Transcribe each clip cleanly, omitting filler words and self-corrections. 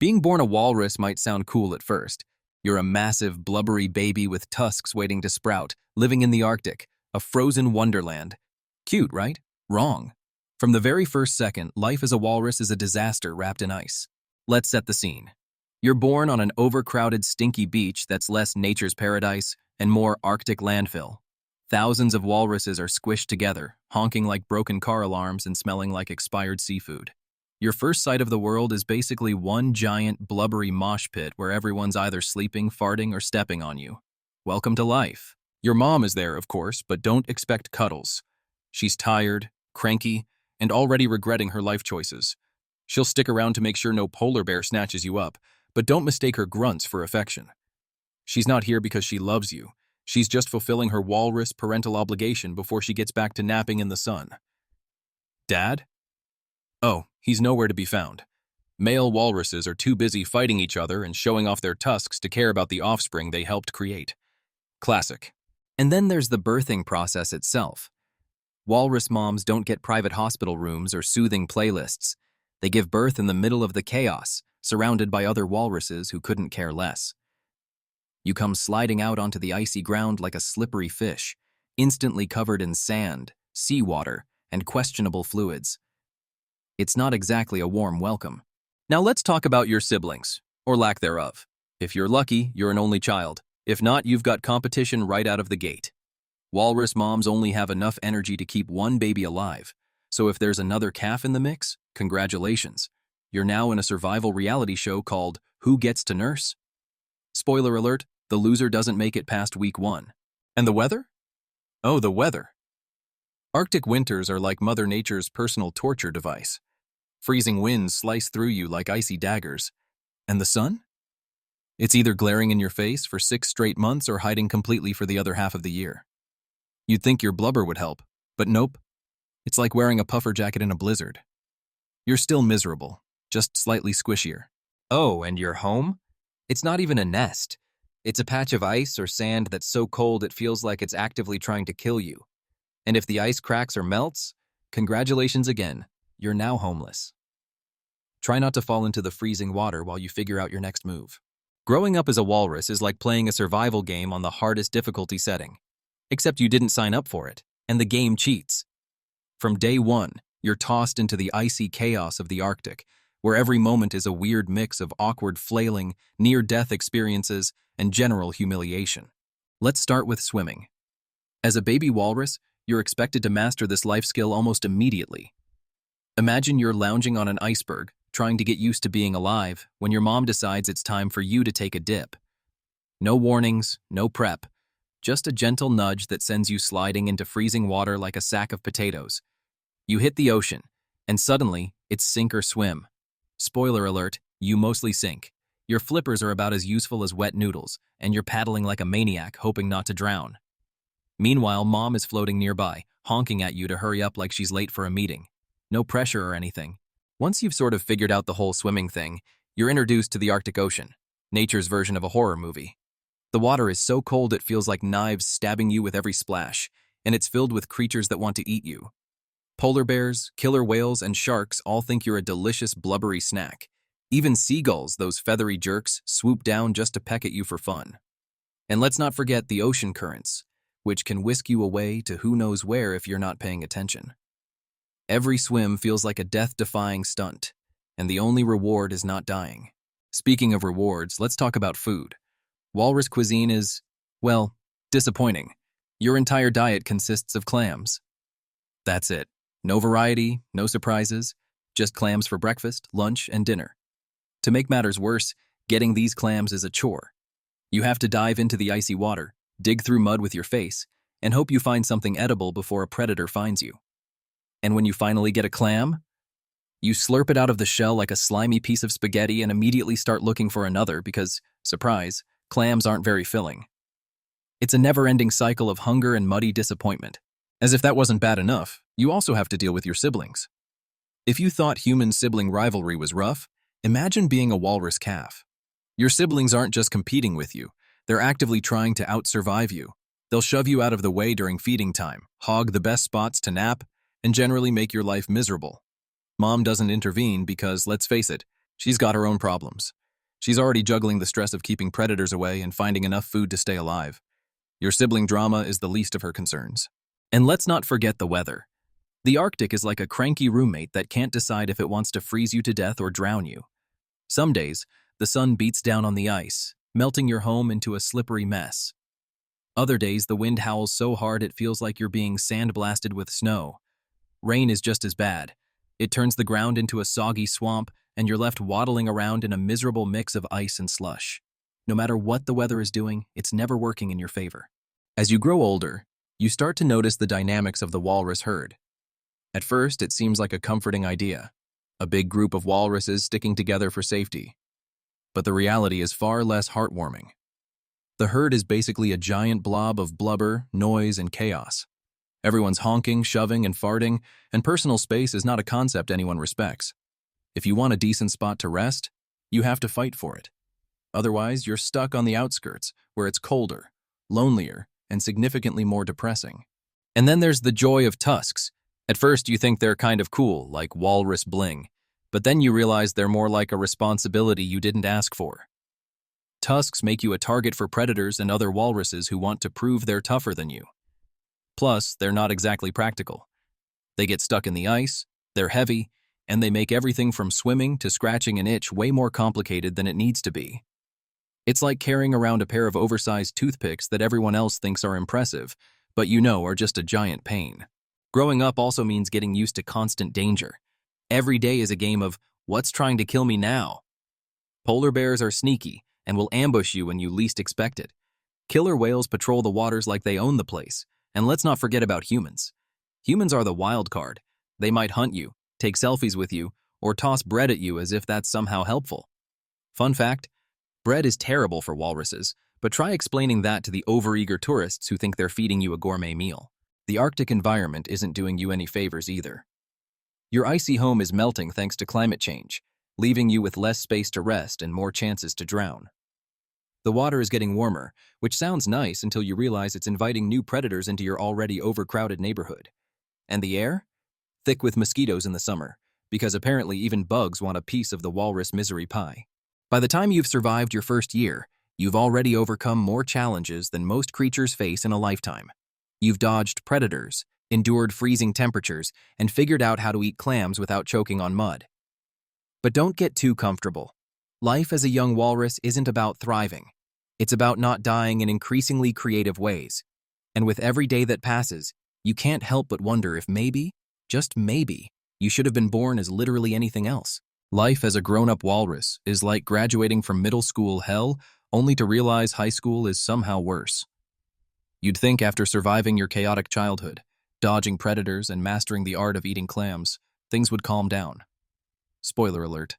Being born a walrus might sound cool at first. You're a massive, blubbery baby with tusks waiting to sprout, living in the Arctic, a frozen wonderland. Cute, right? Wrong. From the very first second, life as a walrus is a disaster wrapped in ice. Let's set the scene. You're born on an overcrowded, stinky beach that's less nature's paradise and more Arctic landfill. Thousands of walruses are squished together, honking like broken car alarms and smelling like expired seafood. Your first sight of the world is basically one giant, blubbery mosh pit where everyone's either sleeping, farting, or stepping on you. Welcome to life. Your mom is there, of course, but don't expect cuddles. She's tired, cranky, and already regretting her life choices. She'll stick around to make sure no polar bear snatches you up, but don't mistake her grunts for affection. She's not here because she loves you. She's just fulfilling her walrus parental obligation before she gets back to napping in the sun. Dad? Oh, he's nowhere to be found. Male walruses are too busy fighting each other and showing off their tusks to care about the offspring they helped create. Classic. And then there's the birthing process itself. Walrus moms don't get private hospital rooms or soothing playlists. They give birth in the middle of the chaos, surrounded by other walruses who couldn't care less. You come sliding out onto the icy ground like a slippery fish, instantly covered in sand, seawater, and questionable fluids. It's not exactly a warm welcome. Now let's talk about your siblings, or lack thereof. If you're lucky, you're an only child. If not, you've got competition right out of the gate. Walrus moms only have enough energy to keep one baby alive, so if there's another calf in the mix, congratulations. You're now in a survival reality show called Who Gets to Nurse? Spoiler alert, the loser doesn't make it past week 1. And the weather? Oh, the weather. Arctic winters are like Mother Nature's personal torture device. Freezing winds slice through you like icy daggers. And the sun? It's either glaring in your face for 6 straight months or hiding completely for the other half of the year. You'd think your blubber would help, but nope. It's like wearing a puffer jacket in a blizzard. You're still miserable, just slightly squishier. Oh, and your home? It's not even a nest. It's a patch of ice or sand that's so cold it feels like it's actively trying to kill you. And if the ice cracks or melts, congratulations again, you're now homeless. Try not to fall into the freezing water while you figure out your next move. Growing up as a walrus is like playing a survival game on the hardest difficulty setting. Except you didn't sign up for it, and the game cheats. From day 1, you're tossed into the icy chaos of the Arctic, where every moment is a weird mix of awkward flailing, near-death experiences, and general humiliation. Let's start with swimming. As a baby walrus, you're expected to master this life skill almost immediately. Imagine you're lounging on an iceberg, trying to get used to being alive, when your mom decides it's time for you to take a dip. No warnings, no prep, just a gentle nudge that sends you sliding into freezing water like a sack of potatoes. You hit the ocean, and suddenly, it's sink or swim. Spoiler alert, you mostly sink. Your flippers are about as useful as wet noodles, and you're paddling like a maniac, hoping not to drown. Meanwhile, mom is floating nearby, honking at you to hurry up like she's late for a meeting. No pressure or anything. Once you've sort of figured out the whole swimming thing, you're introduced to the Arctic Ocean, nature's version of a horror movie. The water is so cold it feels like knives stabbing you with every splash, and it's filled with creatures that want to eat you. Polar bears, killer whales, and sharks all think you're a delicious, blubbery snack. Even seagulls, those feathery jerks, swoop down just to peck at you for fun. And let's not forget the ocean currents, which can whisk you away to who knows where if you're not paying attention. Every swim feels like a death-defying stunt, and the only reward is not dying. Speaking of rewards, let's talk about food. Walrus cuisine is, well, disappointing. Your entire diet consists of clams. That's it. No variety, no surprises, just clams for breakfast, lunch, and dinner. To make matters worse, getting these clams is a chore. You have to dive into the icy water, dig through mud with your face, and hope you find something edible before a predator finds you. And when you finally get a clam, you slurp it out of the shell like a slimy piece of spaghetti and immediately start looking for another because, surprise, clams aren't very filling. It's a never-ending cycle of hunger and muddy disappointment. As if that wasn't bad enough, you also have to deal with your siblings. If you thought human-sibling rivalry was rough, imagine being a walrus calf. Your siblings aren't just competing with you, they're actively trying to out-survive you. They'll shove you out of the way during feeding time, hog the best spots to nap, and generally make your life miserable. Mom doesn't intervene because, let's face it, She's got her own problems. She's already juggling the stress of keeping predators away and finding enough food to stay alive. Your sibling drama is the least of her concerns. And let's not forget the weather. The Arctic is like a cranky roommate that can't decide if it wants to freeze you to death or drown you. Some days, the sun beats down on the ice, melting your home into a slippery mess. Other days, the wind howls so hard it feels like you're being sandblasted with snow. Rain is just as bad. It turns the ground into a soggy swamp, and you're left waddling around in a miserable mix of ice and slush. No matter what the weather is doing, it's never working in your favor. As you grow older, you start to notice the dynamics of the walrus herd. At first, it seems like a comforting idea, a big group of walruses sticking together for safety. But the reality is far less heartwarming. The herd is basically a giant blob of blubber, noise, and chaos. Everyone's honking, shoving, and farting, and personal space is not a concept anyone respects. If you want a decent spot to rest, you have to fight for it. Otherwise, you're stuck on the outskirts, where it's colder, lonelier, and significantly more depressing. And then there's the joy of tusks. At first, you think they're kind of cool, like walrus bling, but then you realize they're more like a responsibility you didn't ask for. Tusks make you a target for predators and other walruses who want to prove they're tougher than you. Plus, they're not exactly practical. They get stuck in the ice, they're heavy, and they make everything from swimming to scratching an itch way more complicated than it needs to be. It's like carrying around a pair of oversized toothpicks that everyone else thinks are impressive, but you know are just a giant pain. Growing up also means getting used to constant danger. Every day is a game of, what's trying to kill me now? Polar bears are sneaky and will ambush you when you least expect it. Killer whales patrol the waters like they own the place. And let's not forget about humans. Humans are the wild card. They might hunt you, take selfies with you, or toss bread at you as if that's somehow helpful. Fun fact, bread is terrible for walruses, but try explaining that to the overeager tourists who think they're feeding you a gourmet meal. The Arctic environment isn't doing you any favors either. Your icy home is melting thanks to climate change, leaving you with less space to rest and more chances to drown. The water is getting warmer, which sounds nice until you realize it's inviting new predators into your already overcrowded neighborhood. And the air? Thick with mosquitoes in the summer, because apparently even bugs want a piece of the walrus misery pie. By the time you've survived your first year, you've already overcome more challenges than most creatures face in a lifetime. You've dodged predators, endured freezing temperatures, and figured out how to eat clams without choking on mud. But don't get too comfortable. Life as a young walrus isn't about thriving. It's about not dying in increasingly creative ways. And with every day that passes, you can't help but wonder if maybe, just maybe, you should have been born as literally anything else. Life as a grown-up walrus is like graduating from middle school hell only to realize high school is somehow worse. You'd think after surviving your chaotic childhood, dodging predators and mastering the art of eating clams, things would calm down. Spoiler alert,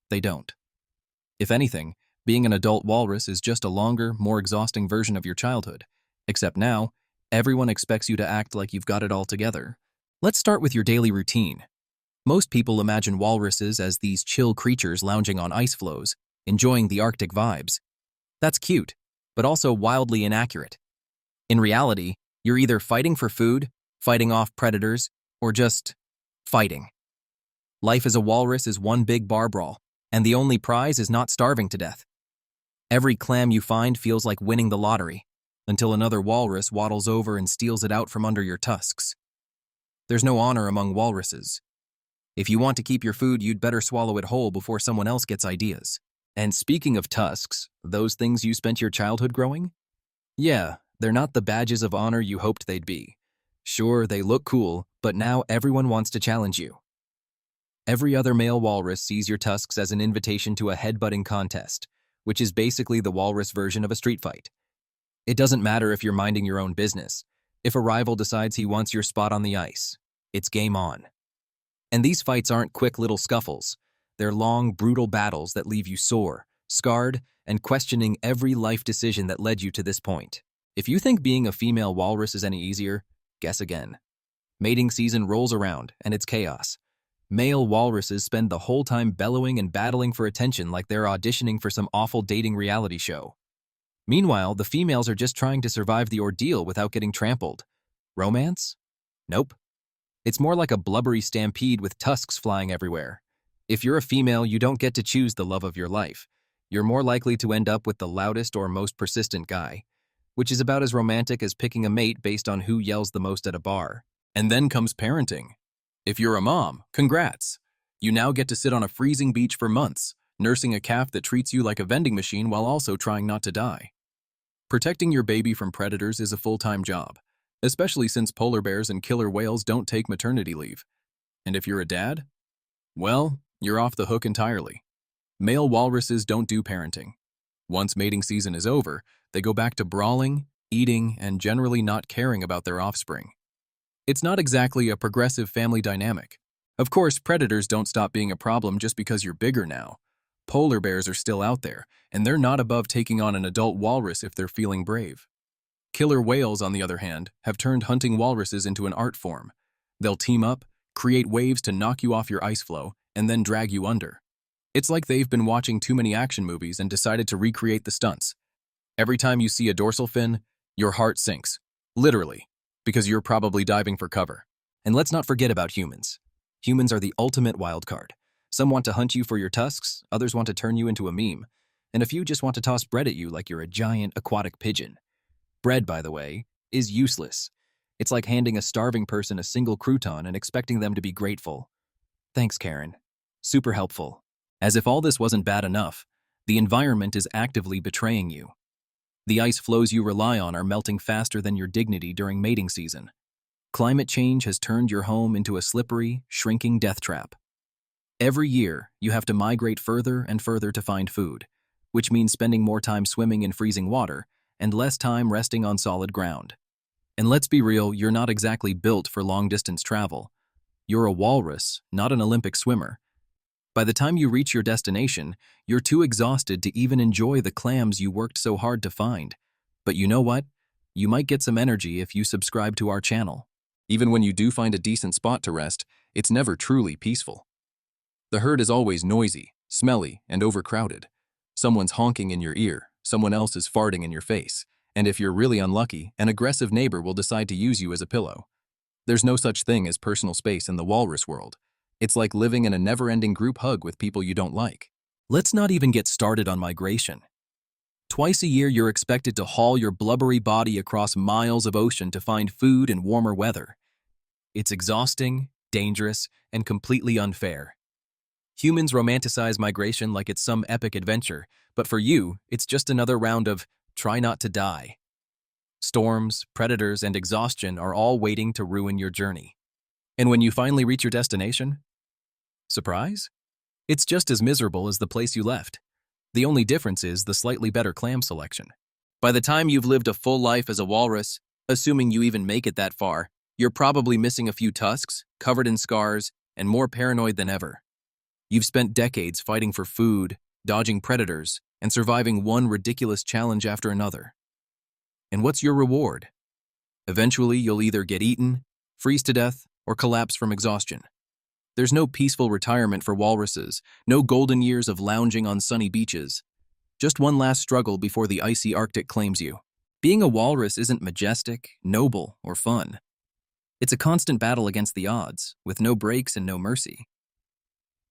they don't. If anything, being an adult walrus is just a longer, more exhausting version of your childhood. Except now, everyone expects you to act like you've got it all together. Let's start with your daily routine. Most people imagine walruses as these chill creatures lounging on ice floes, enjoying the Arctic vibes. That's cute, but also wildly inaccurate. In reality, you're either fighting for food, fighting off predators, or just fighting. Life as a walrus is one big bar brawl, and the only prize is not starving to death. Every clam you find feels like winning the lottery, until another walrus waddles over and steals it out from under your tusks. There's no honor among walruses. If you want to keep your food, you'd better swallow it whole before someone else gets ideas. And speaking of tusks, those things you spent your childhood growing? Yeah, they're not the badges of honor you hoped they'd be. Sure, they look cool, but now everyone wants to challenge you. Every other male walrus sees your tusks as an invitation to a headbutting contest, which is basically the walrus version of a street fight. It doesn't matter if you're minding your own business. If a rival decides he wants your spot on the ice, it's game on. And these fights aren't quick little scuffles. They're long, brutal battles that leave you sore, scarred, and questioning every life decision that led you to this point. If you think being a female walrus is any easier, guess again. Mating season rolls around, and it's chaos. Male walruses spend the whole time bellowing and battling for attention like they're auditioning for some awful dating reality show. Meanwhile, the females are just trying to survive the ordeal without getting trampled. Romance? Nope. It's more like a blubbery stampede with tusks flying everywhere. If you're a female, you don't get to choose the love of your life. You're more likely to end up with the loudest or most persistent guy, which is about as romantic as picking a mate based on who yells the most at a bar. And then comes parenting. If you're a mom, congrats. You now get to sit on a freezing beach for months, nursing a calf that treats you like a vending machine while also trying not to die. Protecting your baby from predators is a full-time job, especially since polar bears and killer whales don't take maternity leave. And if you're a dad, well, you're off the hook entirely. Male walruses don't do parenting. Once mating season is over, they go back to brawling, eating, and generally not caring about their offspring. It's not exactly a progressive family dynamic. Of course, predators don't stop being a problem just because you're bigger now. Polar bears are still out there, and they're not above taking on an adult walrus if they're feeling brave. Killer whales, on the other hand, have turned hunting walruses into an art form. They'll team up, create waves to knock you off your ice floe, and then drag you under. It's like they've been watching too many action movies and decided to recreate the stunts. Every time you see a dorsal fin, your heart sinks. Literally. Because you're probably diving for cover. And let's not forget about humans. Humans are the ultimate wild card. Some want to hunt you for your tusks, others want to turn you into a meme, and a few just want to toss bread at you like you're a giant aquatic pigeon. Bread, by the way, is useless. It's like handing a starving person a single crouton and expecting them to be grateful. Thanks, Karen. Super helpful. As if all this wasn't bad enough, the environment is actively betraying you. The ice floes you rely on are melting faster than your dignity during mating season. Climate change has turned your home into a slippery, shrinking death trap. Every year, you have to migrate further and further to find food, which means spending more time swimming in freezing water and less time resting on solid ground. And let's be real, you're not exactly built for long-distance travel. You're a walrus, not an Olympic swimmer. By the time you reach your destination, you're too exhausted to even enjoy the clams you worked so hard to find. But you know what? You might get some energy if you subscribe to our channel. Even when you do find a decent spot to rest, it's never truly peaceful. The herd is always noisy, smelly, and overcrowded. Someone's honking in your ear, someone else is farting in your face, and if you're really unlucky, an aggressive neighbor will decide to use you as a pillow. There's no such thing as personal space in the walrus world. It's like living in a never-ending group hug with people you don't like. Let's not even get started on migration. Twice a year, you're expected to haul your blubbery body across miles of ocean to find food and warmer weather. It's exhausting, dangerous, and completely unfair. Humans romanticize migration like it's some epic adventure, but for you, it's just another round of try not to die. Storms, predators, and exhaustion are all waiting to ruin your journey. And when you finally reach your destination, surprise? It's just as miserable as the place you left. The only difference is the slightly better clam selection. By the time you've lived a full life as a walrus, assuming you even make it that far, you're probably missing a few tusks, covered in scars, and more paranoid than ever. You've spent decades fighting for food, dodging predators, and surviving one ridiculous challenge after another. And what's your reward? Eventually, you'll either get eaten, freeze to death, or collapse from exhaustion. There's no peaceful retirement for walruses, no golden years of lounging on sunny beaches. Just one last struggle before the icy Arctic claims you. Being a walrus isn't majestic, noble, or fun. It's a constant battle against the odds, with no breaks and no mercy.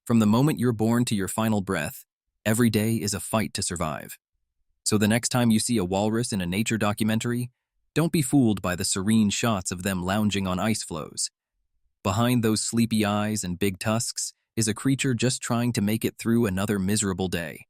From the moment you're born to your final breath, every day is a fight to survive. So the next time you see a walrus in a nature documentary, don't be fooled by the serene shots of them lounging on ice floes. Behind those sleepy eyes and big tusks is a creature just trying to make it through another miserable day.